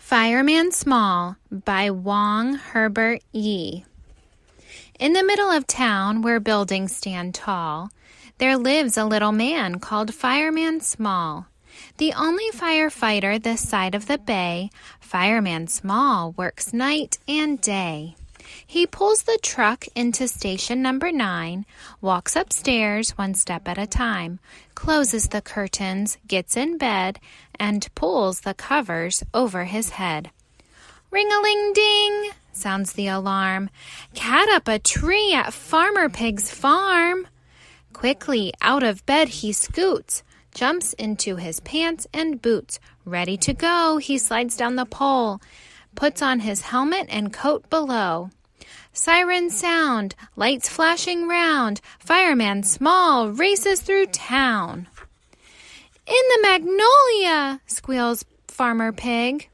Fireman Small by Wong Herbert Yi. In the middle of town, where buildings stand tall, there lives a little man called Fireman Small. The only firefighter this side of the bay, Fireman Small works night and day. He pulls the truck into station number 9, walks upstairs one step at a time, closes the curtains, gets in bed, and pulls the covers over his head. Ring-a-ling-ding, sounds the alarm. Cat up a tree at Farmer Pig's farm. Quickly out of bed he scoots, jumps into his pants and boots. Ready to go, he slides down the pole, puts on his helmet and coat below. Sirens sound, lights flashing round, Fireman Small races through town. In the magnolia, squeals Farmer Pig.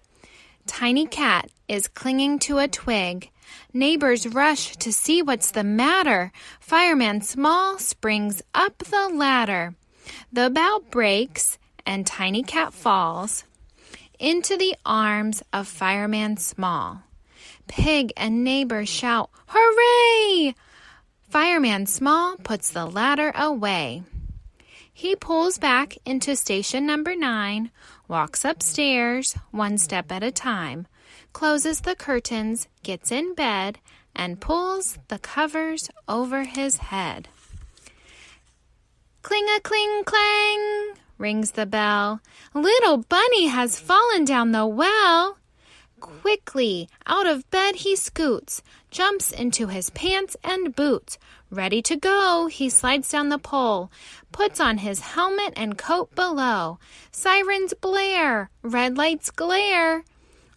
Tiny Cat is clinging to a twig. Neighbors rush to see what's the matter. Fireman Small springs up the ladder. The bough breaks and Tiny Cat falls into the arms of Fireman Small. Pig and neighbors shout, "Hooray!" Fireman Small puts the ladder away. He pulls back into station number 9, walks upstairs one step at a time, closes the curtains, gets in bed, and pulls the covers over his head. Cling-a-cling-clang, rings the bell. Little Bunny has fallen down the well. Quickly out of bed he scoots, jumps into his pants and boots. Ready to go, he slides down the pole, puts on his helmet and coat below. Sirens blare, red lights glare.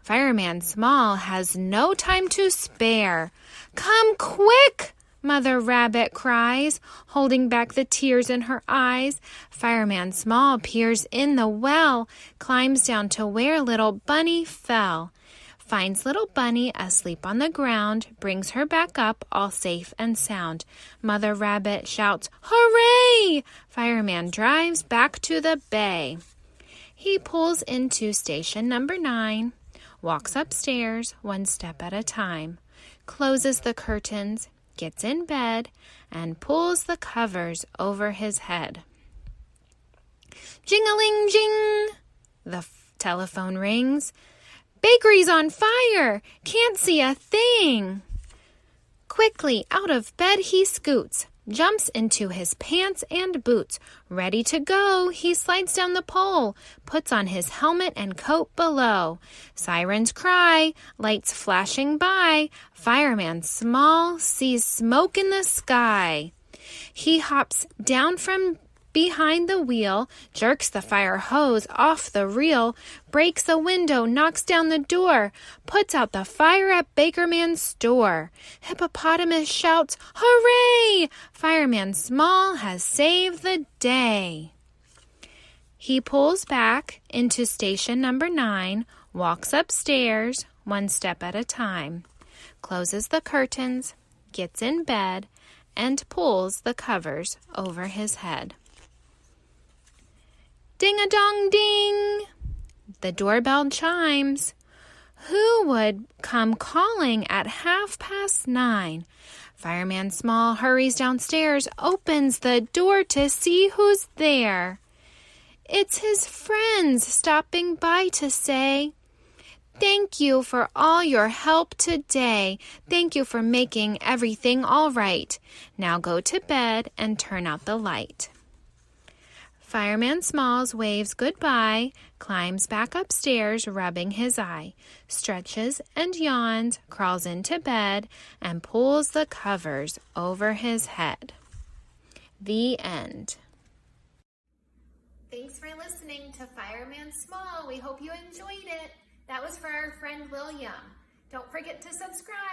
Fireman Small has no time to spare. "Come quick!" Mother Rabbit cries, holding back the tears in her eyes. Fireman Small peers in the well, climbs down to where little Bunny fell. Finds little Bunny asleep on the ground, brings her back up all safe and sound. Mother Rabbit shouts, "Hooray!" Fireman drives back to the bay. He pulls into station number 9, walks upstairs one step at a time, closes the curtains, gets in bed, and pulls the covers over his head. Jing-a-ling-jing! The telephone rings. "Bakery's on fire! Can't see a thing!" Quickly out of bed he scoots, jumps into his pants and boots. Ready to go, he slides down the pole, puts on his helmet and coat below. Sirens cry, lights flashing by. Fireman Small sees smoke in the sky. He hops down from behind the wheel, jerks the fire hose off the reel, breaks a window, knocks down the door, puts out the fire at Bakerman's store. Hippopotamus shouts, "Hooray! Fireman Small has saved the day." He pulls back into station number 9, walks upstairs one step at a time, closes the curtains, gets in bed, and pulls the covers over his head. Ding-a-dong-ding! The doorbell chimes. Who would come calling at 9:30? Fireman Small hurries downstairs, opens the door to see who's there. It's his friends stopping by to say, "Thank you for all your help today. Thank you for making everything all right. Now go to bed and turn out the light." Fireman Smalls waves goodbye, climbs back upstairs, rubbing his eye, stretches and yawns, crawls into bed, and pulls the covers over his head. The end. Thanks for listening to Fireman Small. We hope you enjoyed it. That was for our friend William. Don't forget to subscribe.